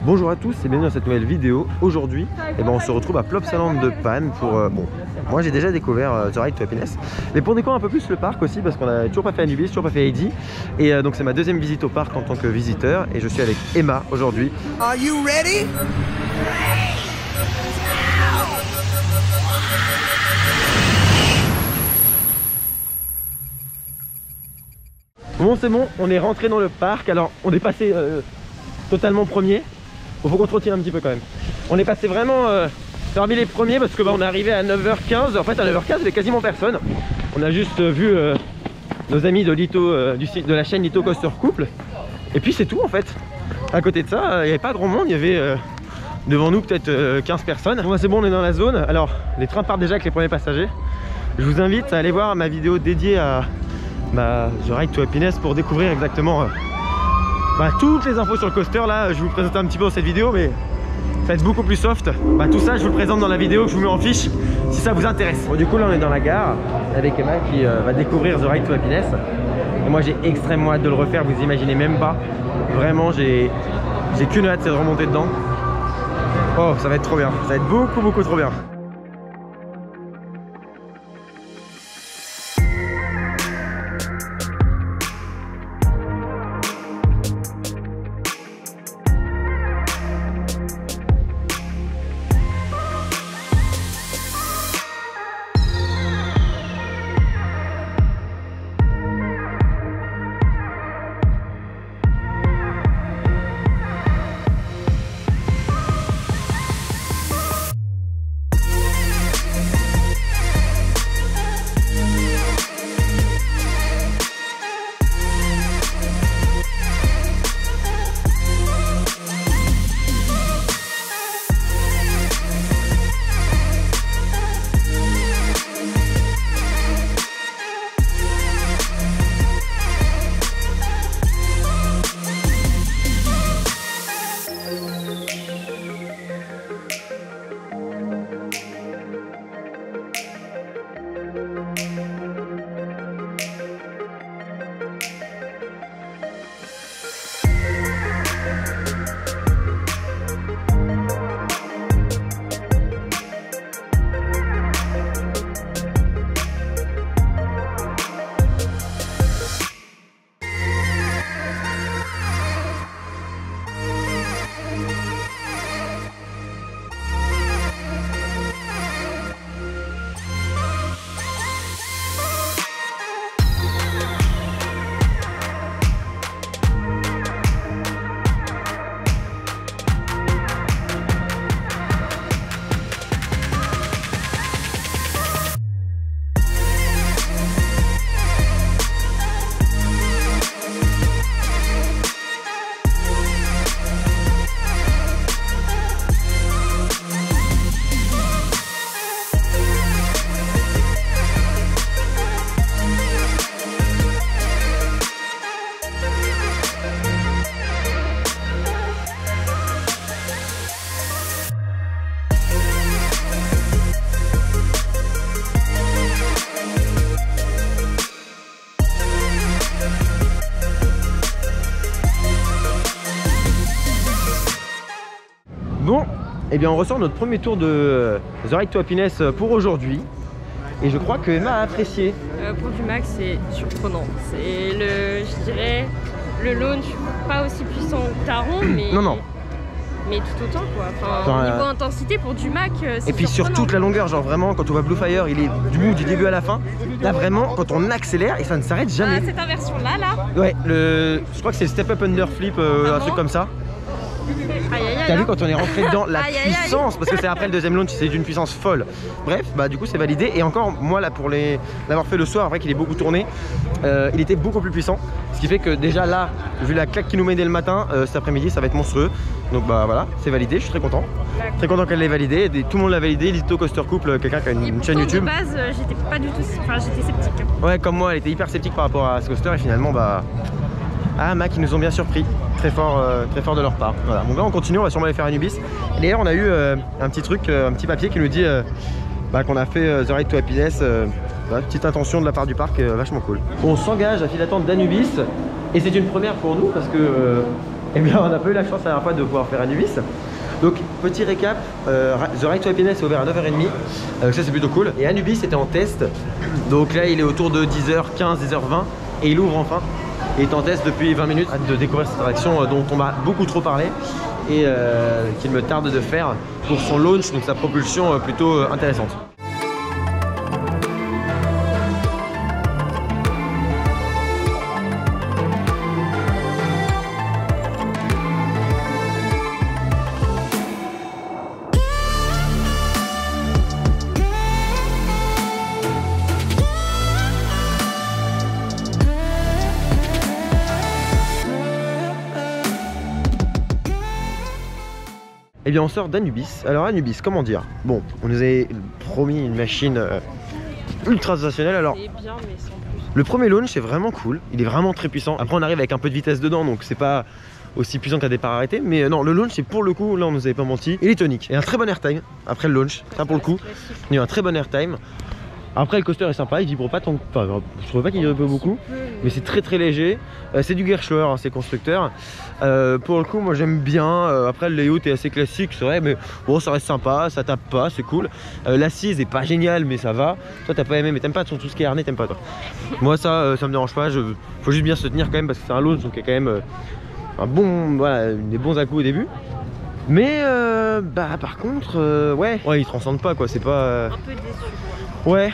Bonjour à tous et bienvenue dans cette nouvelle vidéo. Aujourd'hui, on se retrouve à Plopsaland de Panne pour... bon, moi j'ai déjà découvert The Ride to Happiness, mais pour découvrir un peu plus le parc aussi, parce qu'on a toujours pas fait Anubis, toujours pas fait Heidi. Et donc c'est ma deuxième visite au parc en tant que visiteur, et je suis avec Emma aujourd'hui. Are you ready? Bon, c'est bon, on est rentré dans le parc. Alors on est passé totalement premier. Il faut qu'on se retire un petit peu quand même. On est passé vraiment parmi les premiers parce que on est arrivé à 9h15. En fait à 9h15 il n'y avait quasiment personne. On a juste vu nos amis de Lito, de la chaîne Lito Coaster Couple. Et puis c'est tout en fait. À côté de ça, il n'y avait pas grand monde. Il y avait devant nous peut-être 15 personnes. Bon, c'est bon, on est dans la zone. Alors les trains partent déjà avec les premiers passagers. Je vous invite à aller voir ma vidéo dédiée à The Ride to Happiness pour découvrir exactement toutes les infos sur le coaster. Là je vous présente un petit peu dans cette vidéo, mais ça va être beaucoup plus soft. Tout ça je vous le présente dans la vidéo que je vous mets en fiche si ça vous intéresse. Bon, du coup là on est dans la gare avec Emma qui va découvrir The Ride to Happiness. Et moi j'ai extrêmement hâte de le refaire, vous imaginez même pas. Vraiment j'ai qu'une hâte, c'est de remonter dedans. Oh ça va être trop bien, ça va être beaucoup trop bien. Bon, et bien on ressort notre premier tour de The Ride to Happiness pour aujourd'hui. Et je crois que Emma a apprécié. Pour du max, c'est surprenant. C'est je dirais, le launch pas aussi puissant que Taron, mais... Non. Mais tout autant quoi. Enfin, niveau intensité pour du Mac, c'est. Et puis sur toute la longueur, genre vraiment quand on voit Blue Fire, il est du début à la fin. Là vraiment, quand on accélère et ça ne s'arrête jamais. Cette inversion là. Ouais, je crois que c'est le Step Up Under Flip, un truc comme ça. T'as vu quand on est rentré dedans la puissance, parce que c'est après le deuxième launch, c'est d'une puissance folle. Bref, du coup c'est validé. Et encore moi là pour l'avoir fait le soir, après qu'il est beaucoup tourné, il était beaucoup plus puissant. Ce qui fait que déjà là, vu la claque qu'il nous met dès le matin, cet après-midi ça va être monstrueux. Donc voilà, c'est validé, je suis très content. Très content qu'elle l'ait validé, tout le monde l'a validé. Lito Coaster Couple, quelqu'un qui a une chaîne YouTube. De base, j'étais pas du tout, j'étais sceptique. Ouais, comme moi, elle était hyper sceptique par rapport à ce coaster et finalement Mac, ils nous ont bien surpris. Très fort de leur part. Voilà. Donc là on continue, on va sûrement aller faire Anubis. Et d'ailleurs on a eu un petit truc, un petit papier qui nous dit qu'on a fait The Ride to Happiness. Petite intention de la part du parc, vachement cool. On s'engage à file d'attente d'Anubis et c'est une première pour nous parce que Et bien on n'a pas eu la chance la dernière fois de pouvoir faire Anubis. Donc petit récap, The Ride to Happiness est ouvert à 9h30, ça c'est plutôt cool. Et Anubis était en test, donc là il est autour de 10h15, 10h20 et il ouvre enfin. Il est en test depuis 20 minutes, hâte de découvrir cette attraction dont on m'a beaucoup trop parlé et qu'il me tarde de faire pour son launch, donc sa propulsion plutôt intéressante. Eh bien on sort d'Anubis. Alors Anubis, comment dire? Bon, on nous avait promis une machine ultra sensationnelle. Alors bien, mais sans plus. Le premier launch est vraiment cool, il est vraiment très puissant. Après on arrive avec un peu de vitesse dedans, donc c'est pas aussi puissant qu'un départ arrêté. Mais non, le launch c'est pour le coup, là on nous avait pas menti. Il est tonique, et un très bon airtime après le launch. Ça pour le coup, il y a un très bon airtime. Après le coaster est sympa, il vibre pas tant que... Enfin, je trouve pas qu'il vibre beaucoup, mais c'est très léger. C'est du Gerstlauer, hein, c'est constructeur. Pour le coup moi j'aime bien. Après le layout est assez classique, c'est vrai, mais bon ça reste sympa, ça tape pas, c'est cool. L'assise est pas géniale mais ça va. Toi t'as pas aimé, mais t'aimes pas tout ce qui est harnais, t'aimes pas toi. Moi ça me dérange pas, faut juste bien se tenir quand même parce que c'est un launch, donc il y a quand même un bon, voilà, des bons à-coups au début. Mais bah par contre ouais il transcende pas quoi, c'est pas... Un peu déçu. Ouais,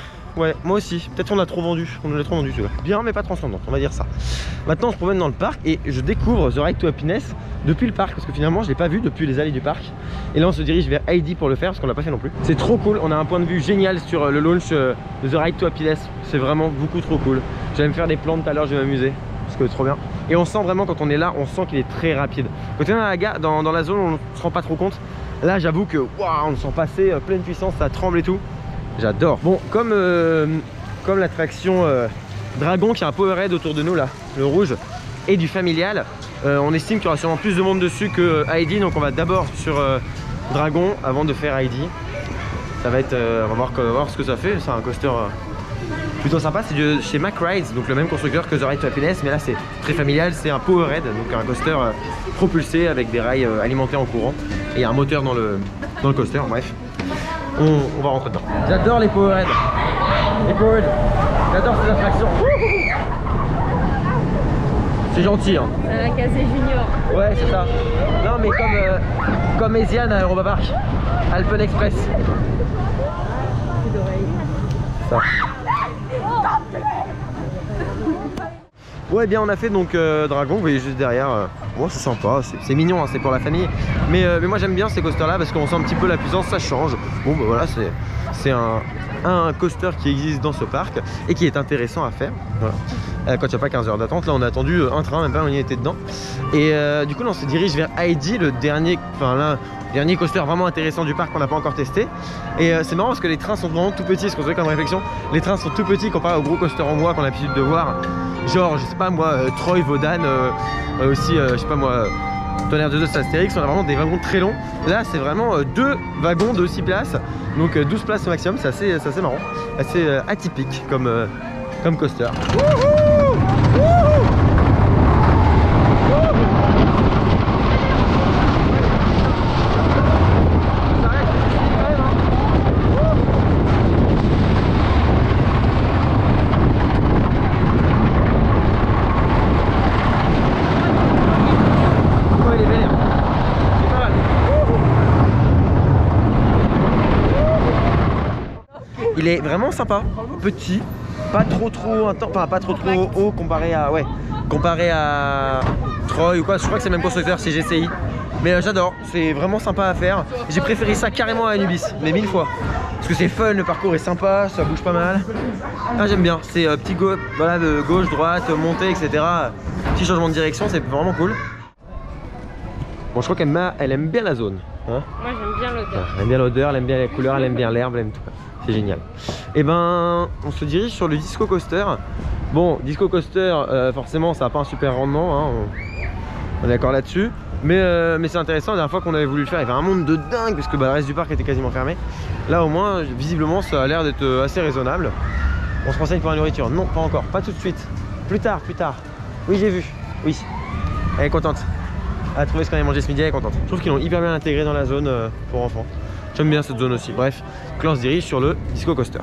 moi aussi. Peut-être on l'a trop vendu. On l'a trop vendu celui-là. Bien mais pas transcendant, on va dire ça. Maintenant on se promène dans le parc et je découvre The Ride to Happiness depuis le parc parce que finalement je l'ai pas vu depuis les allées du parc. Et là on se dirige vers Heidi pour le faire parce qu'on l'a pas fait non plus. C'est trop cool, on a un point de vue génial sur le launch de The Ride to Happiness. C'est vraiment beaucoup trop cool. J'allais me faire des plans tout à l'heure, je vais m'amuser. Parce que c'est trop bien. Et on sent vraiment quand on est là, on sent qu'il est très rapide. Quand on est dans la zone, on ne se rend pas trop compte. Là j'avoue que waouh, on le sent passer pleine puissance, ça tremble et tout. J'adore. Bon, comme l'attraction Dragon qui a un powerhead autour de nous là, le rouge, et du familial, on estime qu'il y aura sûrement plus de monde dessus que Heidi, donc on va d'abord sur Dragon avant de faire Heidi. Ça va être, on va voir ce que ça fait. C'est un coaster plutôt sympa, c'est chez Mack Rides, donc le même constructeur que The Ride to Happiness, mais là c'est très familial, c'est un powerhead, donc un coaster propulsé avec des rails alimentés en courant et un moteur dans le coaster. Bref. On va rentrer dedans. J'adore les powerheads. Les powerheads. J'adore ces attractions. C'est gentil hein. Ça va casser Junior. Ouais c'est ça. Non mais comme Asian à Europa Park. Alpen Express. Ça. Ouais bien on a fait donc Dragon, vous voyez juste derrière. Bon c'est sympa, c'est mignon hein, c'est pour la famille. Mais moi j'aime bien ces coasters là parce qu'on sent un petit peu la puissance, ça change. Bon bah voilà, c'est un coaster qui existe dans ce parc et qui est intéressant à faire. Voilà. Quand il n'y a pas 15 heures d'attente, là on a attendu un train, même pas on y était dedans. Et du coup là on se dirige vers Heidi, le dernier coaster vraiment intéressant du parc qu'on n'a pas encore testé. Et c'est marrant parce que les trains sont vraiment tout petits, ce qu'on fait comme réflexion. Les trains sont tout petits comparé aux gros coasters en bois qu'on a l'habitude de voir. Genre je sais pas moi, Troy, Vodan, aussi je sais pas moi, Tonnerre de Zeus, Astérix, on a vraiment des wagons très longs. Là c'est vraiment deux wagons de 6 places, donc 12 places au maximum, c'est assez marrant, assez atypique comme coaster. Il est vraiment sympa, petit, pas trop intense, enfin pas trop haut comparé à Troy ou quoi. Je crois que c'est le même constructeur, c'est GCI. Mais j'adore, c'est vraiment sympa à faire. J'ai préféré ça carrément à Anubis, mais 1000 fois. Parce que c'est fun, le parcours est sympa, ça bouge pas mal. Ah, j'aime bien, c'est petit voilà, de gauche, droite, montée, etc. Petit changement de direction, c'est vraiment cool. Bon, je crois qu'elle aime bien la zone. Hein, moi j'aime bien l'odeur. Elle aime bien l'odeur, elle aime bien les couleurs, elle aime bien l'herbe, elle aime tout. C'est génial. Et ben on se dirige sur le Disco Coaster. Bon, Disco Coaster, forcément ça n'a pas un super rendement, hein, on est d'accord là-dessus. Mais c'est intéressant, la dernière fois qu'on avait voulu le faire, il y avait un monde de dingue parce que le reste du parc était quasiment fermé. Là au moins, visiblement ça a l'air d'être assez raisonnable. On se renseigne pour la nourriture. Non, pas encore, pas tout de suite. Plus tard. Oui j'ai vu, oui. Elle est contente. a trouvé ce qu'on avait mangé ce midi, elle est contente. Je trouve qu'ils l'ont hyper bien intégré dans la zone pour enfants. J'aime bien cette zone aussi. Bref, là on se dirige sur le Disco Coaster.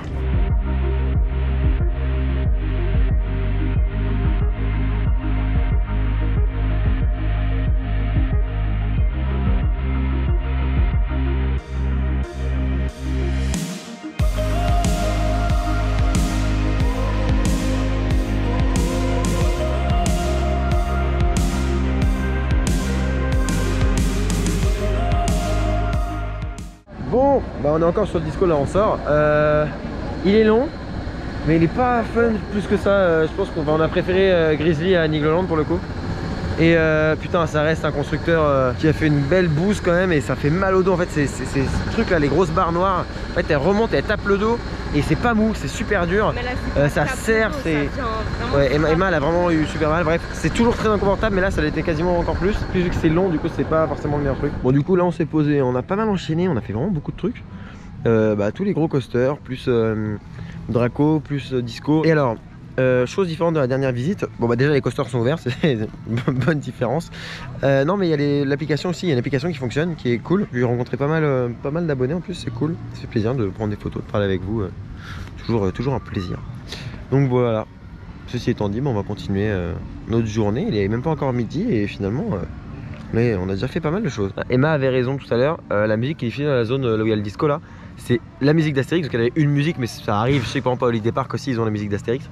Bon, bah on est encore sur le disco, là on sort. Il est long, mais il est pas fun plus que ça. Je pense qu'on a préféré Grizzly à Nigloland pour le coup. Et putain, ça reste un constructeur qui a fait une belle bouse quand même, et ça fait mal au dos en fait. Ces trucs là, les grosses barres noires, en fait elles remontent, elles tapent le dos et c'est pas mou, c'est super dur. Là, ça serre, c'est. Ouais, Emma elle a vraiment eu super mal. Bref, c'est toujours très inconfortable, mais là ça l'était quasiment encore plus. Plus vu que c'est long, du coup c'est pas forcément le meilleur truc. Bon, du coup là on s'est posé, on a pas mal enchaîné, on a fait vraiment beaucoup de trucs. Tous les gros coasters, plus Draco, plus Disco. Et alors, chose différente de la dernière visite, bon bah déjà les coasters sont ouverts, c'est une bonne différence. Non mais il y a l'application aussi, il y a une application qui fonctionne, qui est cool. J'ai rencontré pas mal d'abonnés en plus, c'est cool. Ça fait plaisir de prendre des photos, de parler avec vous, toujours un plaisir. Donc voilà, ceci étant dit, on va continuer notre journée. Il est même pas encore midi et finalement... mais on a déjà fait pas mal de choses. Emma avait raison tout à l'heure, la musique qui est diffusée dans la zone là où il y a le disco là, c'est la musique d'Astérix, parce qu'elle avait une musique, mais ça arrive, je sais que par exemple à Holiday Park aussi ils ont la musique d'Astérix,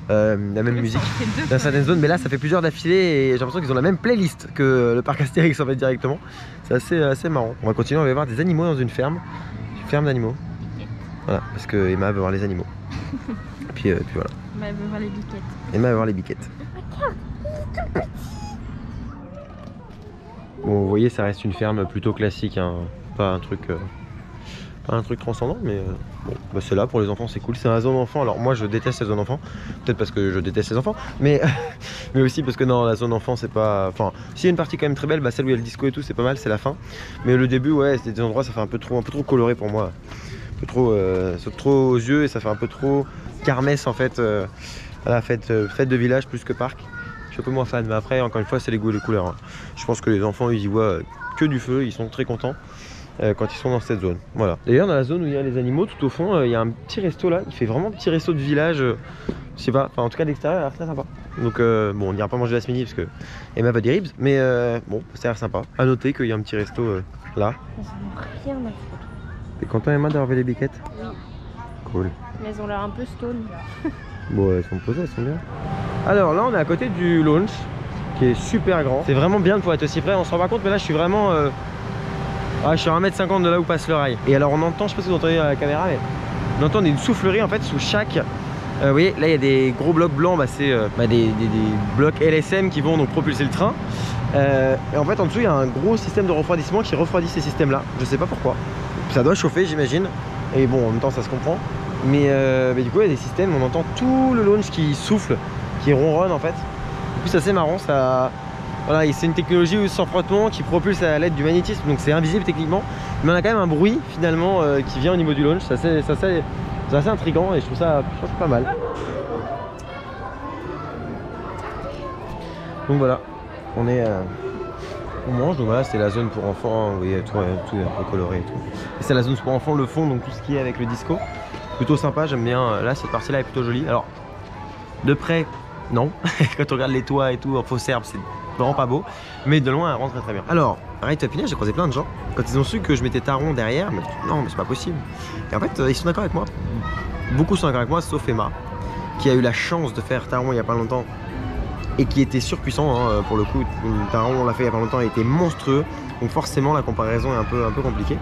la même musique dans certaines zones, mais là ça fait plusieurs d'affilée et j'ai l'impression qu'ils ont la même playlist que le parc Astérix en fait directement. C'est assez marrant. On va continuer, on va voir des animaux dans une ferme d'animaux. Voilà, parce que Emma veut voir les animaux. puis voilà. Emma veut voir les biquettes. Emma veut voir les biquettes. Bon, vous voyez, ça reste une ferme plutôt classique, hein. Pas un truc transcendant, mais bon, bah c'est là pour les enfants, c'est cool. C'est un zone enfant. Alors moi, je déteste la zone enfant, peut-être parce que je déteste les enfants, mais aussi parce que non, la zone enfant, c'est pas. Enfin, s'il y a une partie quand même très belle, bah celle où il y a le disco et tout, c'est pas mal, c'est la fin. Mais le début, ouais, c'est des endroits, ça fait un peu trop coloré pour moi, un peu trop aux yeux et ça fait un peu trop kermesse en fait. Voilà, fête de village plus que parc. Je suis un peu moins fan, mais après, encore une fois, c'est les goûts et les couleurs, hein. Je pense que les enfants, ils y voient que du feu, ils sont très contents quand ils sont dans cette zone. Voilà. D'ailleurs, dans la zone où il y a les animaux, tout au fond, il y a un petit resto là. Il fait vraiment petit resto de village. Je sais pas, enfin, en tout cas, d'extérieur, il a l'air très sympa. Donc, bon, on n'ira pas manger la midi parce que Emma va des ribs, mais bon, ça a l'air sympa. À noter qu'il y a un petit resto là. Rien à foutre. T'es content, Emma, d'avoir vu les biquettes? Oui. Cool. Mais elles ont l'air un peu stone. Bon, elles sont posées, elles sont bien. Alors là, on est à côté du launch qui est super grand. C'est vraiment bien de pouvoir être aussi près, on se rend pas compte, mais là je suis vraiment je suis à 1m50 de là où passe le rail. Et alors on entend, je sais pas si vous entendez à la caméra, mais on entend une soufflerie en fait sous chaque. Vous voyez, là il y a des gros blocs blancs, bah, c'est des blocs LSM qui vont donc propulser le train. Et en fait en dessous il y a un gros système de refroidissement qui refroidit ces systèmes là. Je sais pas pourquoi. Ça doit chauffer, j'imagine. Et bon, en même temps ça se comprend. Mais du coup il y a des systèmes, on entend tout le launch qui souffle, qui ronronne en fait. Du coup c'est assez marrant, ça. Voilà, c'est une technologie sans frottement qui propulse à l'aide du magnétisme, donc c'est invisible techniquement, mais on a quand même un bruit finalement qui vient au niveau du launch. C'est assez intriguant et je trouve ça pas mal. Donc voilà, on mange, donc voilà, c'est la zone pour enfants, vous voyez, tout est un peu coloré et tout. Et c'est la zone pour enfants, le fond, donc tout ce qui est avec le disco. Plutôt sympa, j'aime bien. Là, cette partie-là est plutôt jolie. Alors, de près, non. Quand on regarde les toits et tout en fausse herbe, c'est vraiment pas beau. Mais de loin, elle rentre très bien. Alors, Ride to Happiness, j'ai croisé plein de gens. Quand ils ont su que je mettais Taron derrière, ils m'ont dit non, mais c'est pas possible. Et en fait, ils sont d'accord avec moi. Beaucoup sont d'accord avec moi, sauf Emma, qui a eu la chance de faire Taron il y a pas longtemps et qui était surpuissant, hein, pour le coup. Taron, on l'a fait il y a pas longtemps, il était monstrueux. Donc forcément, la comparaison est un peu compliquée.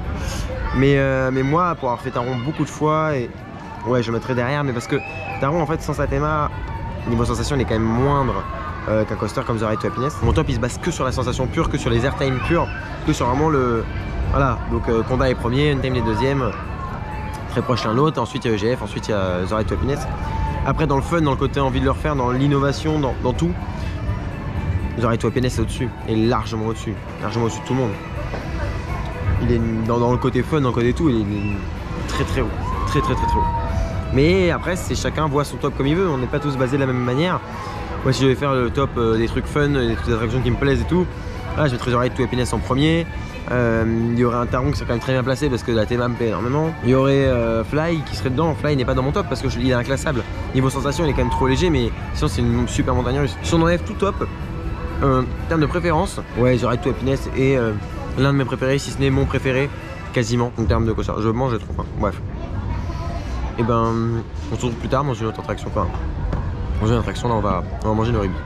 Mais moi, pour avoir fait Taron beaucoup de fois, et ouais, je mettrais derrière, mais parce que Taron, en fait, sans cette Emma, niveau sensation, il est quand même moindre qu'un coaster comme The Ride to Happiness. Mon top, il se base que sur la sensation pure, que sur les airtime purs, que sur vraiment le. Voilà, donc Conda est premier, Untime est deuxième, très proche l'un de l'autre. Ensuite, il y a EGF, ensuite, il y a The Ride to Happiness. Après, dans le fun, dans le côté envie de le refaire, dans l'innovation, dans tout, The Ride to Happiness est au-dessus, et largement au-dessus de tout le monde. Il est dans le côté fun, dans le côté tout, il est très très haut, très haut. Mais après, c'est chacun voit son top comme il veut, on n'est pas tous basés de la même manière. Moi, si je vais faire le top des trucs fun, des attractions qui me plaisent et tout, Là, je mettrais The Ride to Happiness en premier. Il y aurait un Taron qui serait quand même très bien placé parce que la Théma me plaît énormément. Il y aurait Fly qui serait dedans. Fly n'est pas dans mon top parce qu'il est inclassable. Niveau sensation, il est quand même trop léger, mais sinon, c'est une super montagne russe. Si on enlève tout top, en termes de préférence, ouais, The Ride to Happiness est l'un de mes préférés, si ce n'est mon préféré, quasiment en termes de coaster. Je mange, j'ai trop faim. Bref. Et ben, on se retrouve plus tard dans une autre attraction. Enfin, dans une attraction, là, on va manger le rugby.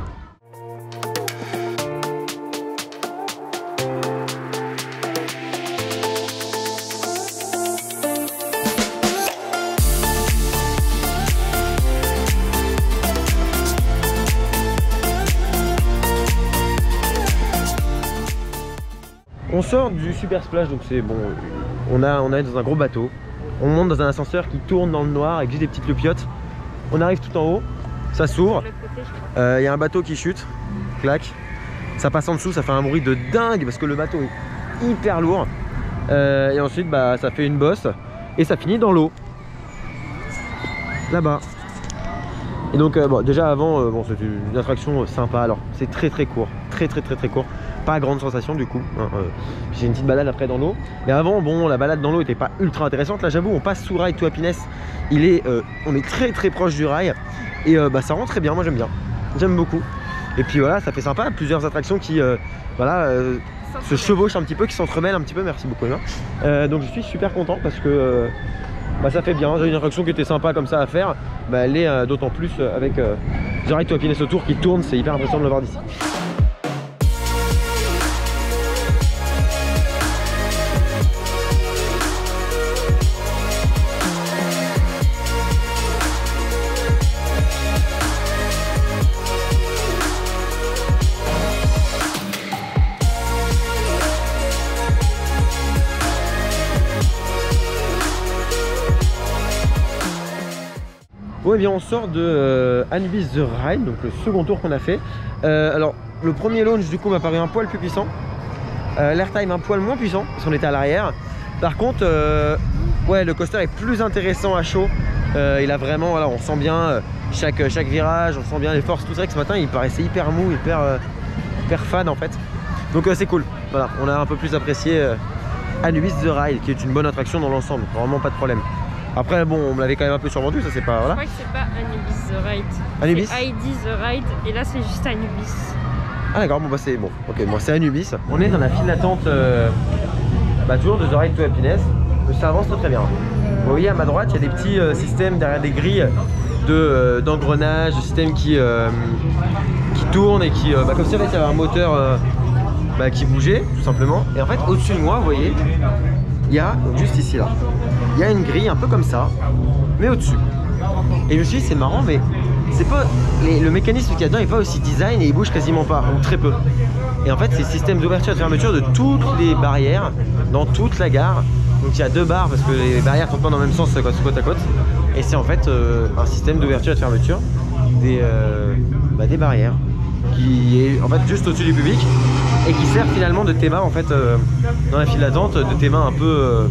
On sort du Super Splash, donc c'est bon, on est dans un gros bateau. On monte dans un ascenseur qui tourne dans le noir avec juste des petites loupiottes. On arrive tout en haut, ça s'ouvre. Il y a un bateau qui chute, clac. Ça passe en dessous, ça fait un bruit de dingue parce que le bateau est hyper lourd. Et ensuite, bah, ça fait une bosse et ça finit dans l'eau. Là-bas. Et donc, bon, déjà avant, bon, c'est une attraction sympa. Alors, c'est très court, très court. Pas grande sensation du coup. J'ai une petite balade après dans l'eau. Mais avant, bon, la balade dans l'eau était pas ultra intéressante. Là, j'avoue, on passe sous Ride to Happiness. On est très proche du rail. Et bah, ça rend très bien. Moi, j'aime bien. J'aime beaucoup. Et puis voilà, ça fait sympa. Plusieurs attractions qui, voilà, se chevauchent un petit peu, qui s'entremêlent un petit peu. Merci beaucoup, Emma. Donc, je suis super content parce que bah, ça fait bien. J'ai une attraction qui était sympa comme ça à faire. Bah, elle est d'autant plus avec The Ride to Happiness autour qui tourne. C'est hyper impressionnant de le voir d'ici. Bon, et bien on sort de Anubis The Ride, donc le second tour qu'on a fait. Alors le premier launch du coup m'a paru un poil plus puissant, l'airtime un poil moins puissant parce qu'on était à l'arrière. Par contre ouais, le coaster est plus intéressant à chaud. Il a vraiment, voilà, on sent bien chaque virage, on sent bien les forces, tout ça. Que ce matin il paraissait hyper mou, hyper fade en fait. Donc c'est cool, voilà, on a un peu plus apprécié Anubis The Ride qui est une bonne attraction dans l'ensemble, vraiment pas de problème. Après bon, on me l'avait quand même un peu survendu, ça c'est pas, voilà. Je crois que c'est pas Anubis The Ride. Anubis, c'est ID The Ride et là c'est juste Anubis. Ah d'accord, bon bah c'est bon, ok, moi c'est Anubis. On est dans la file d'attente bah, toujours de The Ride to Happiness. Ça avance très bien. Vous voyez à ma droite, il y a des petits systèmes derrière des grilles d'engrenages, de systèmes qui tournent et qui, bah, comme si en fait il y avait un moteur bah, qui bougeait tout simplement. Et en fait au-dessus de moi, vous voyez, il y a, donc juste ici là, il y a une grille un peu comme ça, mais au-dessus. Et je me suis dit c'est marrant, mais c'est pas le mécanisme qu'il y a dedans n'est pas aussi design et il bouge quasiment pas, ou très peu. Et en fait c'est le système d'ouverture et de fermeture de toutes les barrières dans toute la gare. Donc il y a deux barres parce que les barrières sont pas dans le même sens côte à côte. Et c'est en fait un système d'ouverture et de fermeture des barrières qui est en fait juste au-dessus du public et qui sert finalement de théma en fait dans la file d'attente, de théma un peu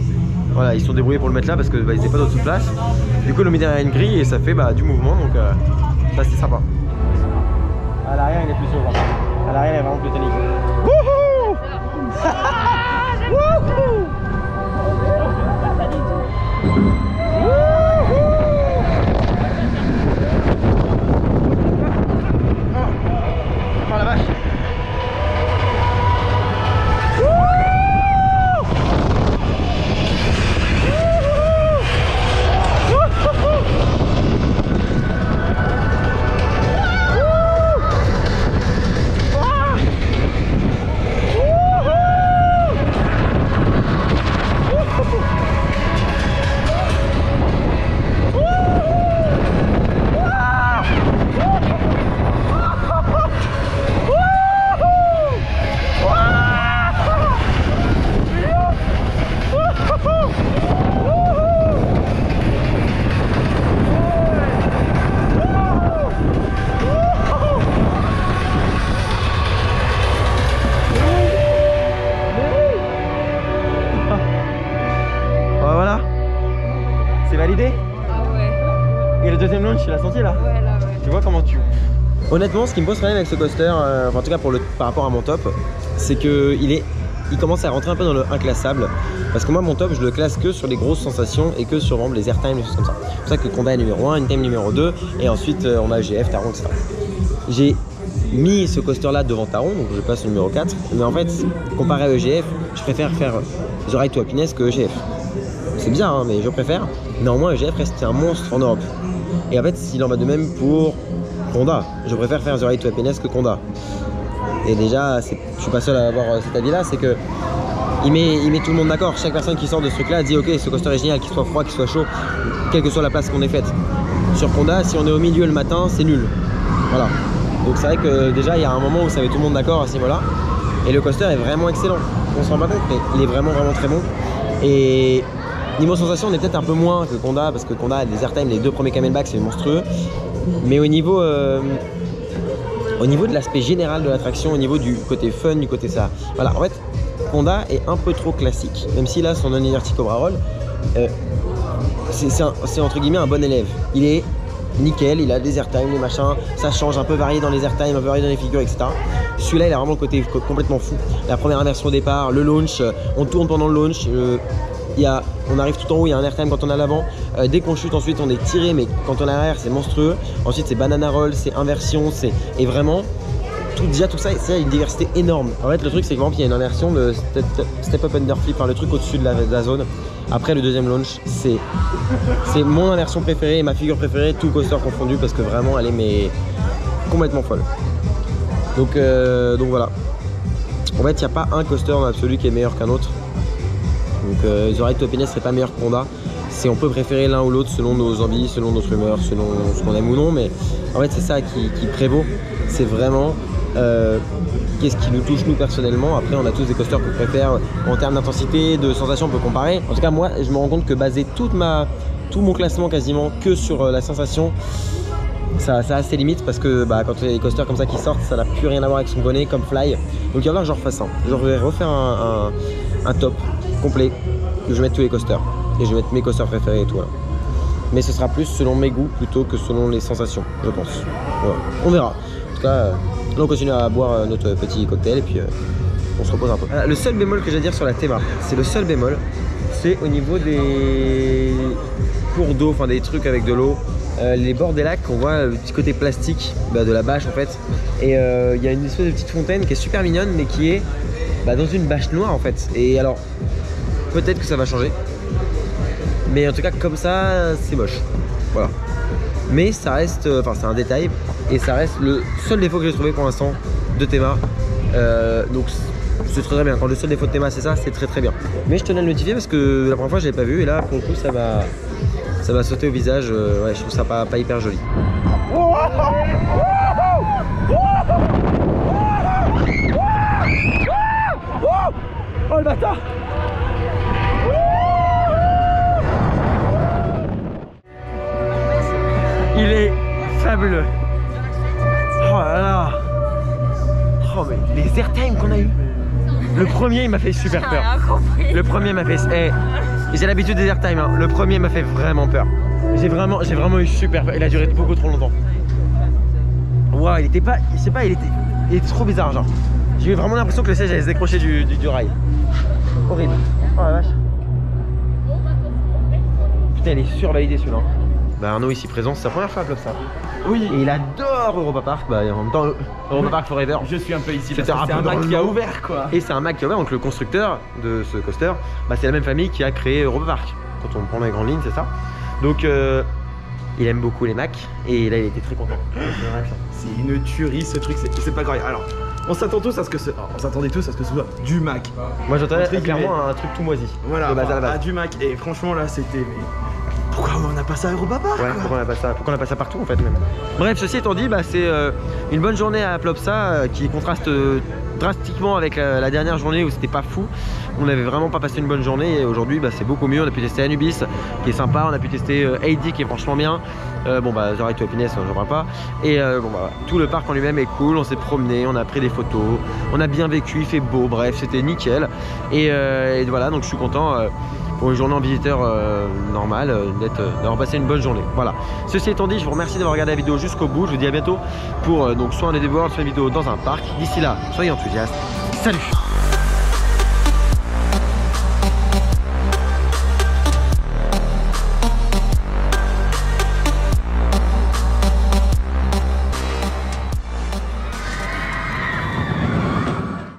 voilà, ils se sont débrouillés pour le mettre là parce que bah, ils n'avaient pas d'autre place. Du coup ils l'ont mis derrière une grille et ça fait bah, du mouvement, donc ça c'est sympa. À l'arrière il est plus sombre. À l'arrière il est vraiment plus tonique. Wouhou. Wouhou. Oh la vache. Honnêtement, ce qui me pose problème avec ce coaster, en tout cas par rapport à mon top, c'est que il commence à rentrer un peu dans le inclassable. Parce que moi, mon top, je le classe que sur les grosses sensations et que sur les airtime, des choses comme ça. C'est pour ça que Conda est numéro 1, Anytime numéro 2, et ensuite on a EGF, Taron, etc. J'ai mis ce coaster là devant Taron, donc je passe au numéro 4. Mais en fait, comparé à EGF, je préfère faire The Ride to Happiness que EGF. C'est bien, hein, mais je préfère. Néanmoins, EGF reste un monstre en Europe. Et en fait, il en va de même pour Conda. Je préfère faire The Ride to Happiness que Conda. Et déjà, je suis pas seul à avoir cet avis là, c'est que il met tout le monde d'accord. Chaque personne qui sort de ce truc là dit ok, ce coaster est génial, qu'il soit froid, qu'il soit chaud, quelle que soit la place qu'on ait faite. Sur Conda, si on est au milieu le matin, c'est nul. Voilà. Donc c'est vrai que déjà il y a un moment où ça met tout le monde d'accord à ce niveau là. Et le coaster est vraiment excellent. On se rend pas compte, mais il est vraiment très bon. Et niveau sensation, on est peut-être un peu moins que Conda, parce que Conda a des airtime, les 2 premiers camelbacks c'est monstrueux. Mais au niveau de l'aspect général de l'attraction, au niveau du côté fun, du côté ça. Voilà, en fait, Conda est un peu trop classique. Même si là, son non-inertie Cobra Roll, c'est entre guillemets un bon élève. Il est nickel, il a des airtime, les machins, ça change, un peu varié dans les airtime, un peu varié dans les figures, etc. Celui-là, il a vraiment le côté complètement fou. La première inversion au départ, le launch, on tourne pendant le launch. On arrive tout en haut, il y a un airtime quand on est à l'avant. Dès qu'on chute, ensuite on est tiré, mais quand on est à l'arrière, c'est monstrueux. Ensuite, c'est banana roll, c'est inversion, et vraiment tout ça, c'est une diversité énorme. En fait, le truc, c'est que il y a une inversion de step up underflip, enfin, le truc au-dessus de la zone. Après le deuxième launch, c'est mon inversion préférée et ma figure préférée, tout coaster confondu, parce que vraiment, elle est complètement folle. Donc voilà. En fait, il n'y a pas un coaster dans l'absolu qui est meilleur qu'un autre. Donc The Ride to Happiness serait pas meilleur que Conda. On peut préférer l'un ou l'autre selon nos envies, selon notre humeur, selon ce qu'on aime ou non, mais en fait c'est ça qui prévaut. C'est vraiment qu'est-ce qui nous touche nous personnellement. Après on a tous des coasters qu'on préfère en termes d'intensité, de sensations, on peut comparer. En tout cas moi je me rends compte que baser tout mon classement quasiment que sur la sensation, ça a ses limites, parce que quand il y a des coasters comme ça qui sortent, ça n'a plus rien à voir avec son bonnet comme Fly. Donc il va falloir que j'en refasse un. Je vais refaire un top complet, que je mette tous les coasters et je vais mettre mes coasters préférés et tout là. Mais ce sera plus selon mes goûts plutôt que selon les sensations, je pense. Voilà. On verra. En tout cas, là on continue à boire notre petit cocktail et puis on se repose un peu. Le seul bémol que j'ai à dire sur la Théma, c'est le seul bémol, c'est au niveau des cours d'eau, enfin des trucs avec de l'eau. Les bords des lacs, on voit le petit côté plastique de la bâche en fait. Et il y a une espèce de petite fontaine qui est super mignonne, mais qui est dans une bâche noire en fait. Et alors, peut-être que ça va changer. Mais en tout cas, comme ça, c'est moche. Voilà. Mais ça reste, enfin c'est un détail. Et ça reste le seul défaut que j'ai trouvé pour l'instant de Théma. Donc c'est très bien. Quand le seul défaut de Théma c'est ça, c'est très bien. Mais je tenais à le notifier parce que la première fois je l'avais pas vu. Et là pour le coup ça va sauter au visage. Ouais, je trouve ça pas hyper joli. Oh le bâtard! Il est fabuleux. Oh là là. Oh mais les airtime qu'on a eu. Le premier il m'a fait super peur. Le premier m'a fait... j'ai l'habitude des airtime hein. Le premier m'a fait vraiment peur. J'ai vraiment eu super peur. Il a duré beaucoup trop longtemps. Waouh, il était pas... Je sais pas, il était trop bizarre genre. J'ai eu vraiment l'impression que le siège allait se décrocher du rail. Horrible. Oh la vache. Putain, il est survalidé celui-là. Arnaud ici présent, c'est sa première fois à Plopsa. Oui. Et il adore Europa Park. En même temps, Europa Park Forever. Je suis un peu ici parce que c'est un Mac qui a ouvert quoi. Et c'est un Mac qui a ouvert, donc le constructeur de ce coaster, c'est la même famille qui a créé Europa Park. Quand on prend les grandes lignes, c'est ça. Donc il aime beaucoup les Macs et là il était très content. C'est une tuerie ce truc, c'est pas grave. Alors, on s'attendait tous à ce que ce soit du Mac. Moi j'entendais clairement un truc tout moisi. Voilà, du Mac. Et franchement là c'était... Pourquoi on n'a pas ça à Europa Park? Ouais, pourquoi on n'a pas ça partout en fait même. Bref, ceci étant dit, c'est une bonne journée à Plopsa qui contraste drastiquement avec la dernière journée où c'était pas fou. On n'avait vraiment pas passé une bonne journée et aujourd'hui c'est beaucoup mieux. On a pu tester Anubis qui est sympa, on a pu tester AD qui est franchement bien. The Ride to Happiness, j'en parle pas. Et tout le parc en lui-même est cool, on s'est promené, on a pris des photos, on a bien vécu, il fait beau, bref, c'était nickel. Et voilà, donc je suis content. pour une journée en visiteur normal, d'avoir passé une bonne journée. Voilà. Ceci étant dit, je vous remercie d'avoir regardé la vidéo jusqu'au bout. Je vous dis à bientôt pour donc soit un Endeavour, soit une vidéo dans un parc. D'ici là, soyez enthousiastes. Salut!